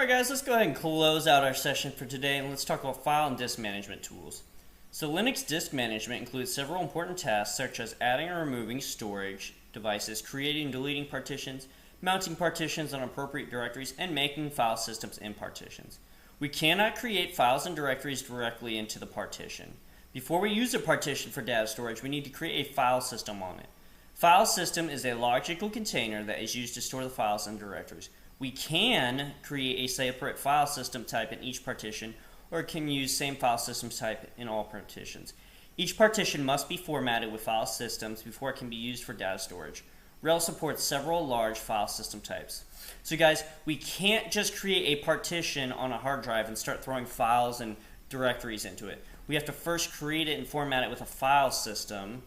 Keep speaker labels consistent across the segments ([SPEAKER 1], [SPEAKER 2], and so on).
[SPEAKER 1] Alright guys, let's go ahead and close out our session for today and let's talk about file and disk management tools. So Linux disk management includes several important tasks such as adding or removing storage devices, creating and deleting partitions, mounting partitions on appropriate directories, and making file systems in partitions. We cannot create files and directories directly into the partition. Before we use a partition for data storage, we need to create a file system on it. File system is a logical container that is used to store the files and directories. We can create a separate file system type in each partition, or can use same file system type in all partitions. Each partition must be formatted with file systems before it can be used for data storage. Rails supports several large file system types. So guys, we can't just create a partition on a hard drive and start throwing files and directories into it. We have to first create it and format it with a file system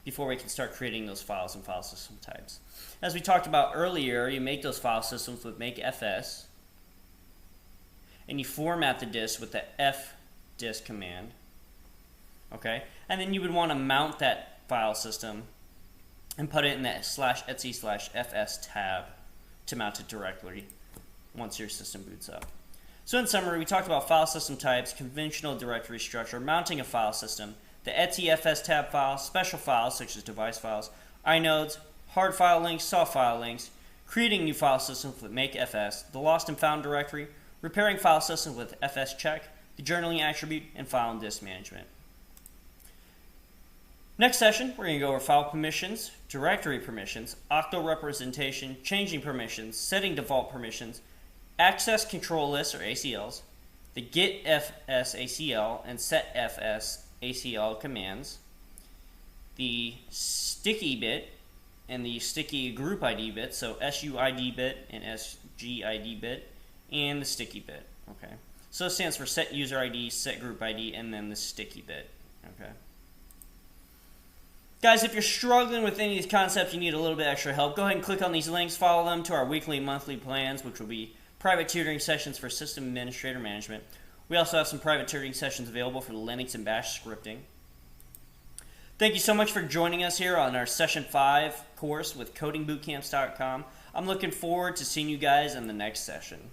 [SPEAKER 1] before we can start creating those files and file system types. As we talked about earlier, you make those file systems with makefs, and you format the disk with the fdisk command. Okay, and then you would want to mount that file system and put it in that /etc/fs tab to mount it directly once your system boots up. So in summary, we talked about file system types, conventional directory structure, mounting a file system, the etfs tab files, special files such as device files, inodes, hard file links, soft file links, creating new file systems with makefs, the lost and found directory, repairing file systems with fscheck, the journaling attribute, and file and disk management. Next session, we're going to go over file permissions, directory permissions, octal representation, changing permissions, setting default permissions, access control lists or ACLs, the getFS-ACL and setFS-ACL commands, the sticky bit and the sticky group ID bit, so SUID bit and SGID bit, and the sticky bit. Okay, so it stands for set user ID, set group ID, and then the sticky bit. Okay. Guys, if you're struggling with any of these concepts, you need a little bit extra help, go ahead and click on these links, follow them to our weekly and monthly plans, which will be private tutoring sessions for system administrator management. We also have some private tutoring sessions available for Linux and Bash scripting. Thank you so much for joining us here on our Session 5 course with codingbootcamps.com. I'm looking forward to seeing you guys in the next session.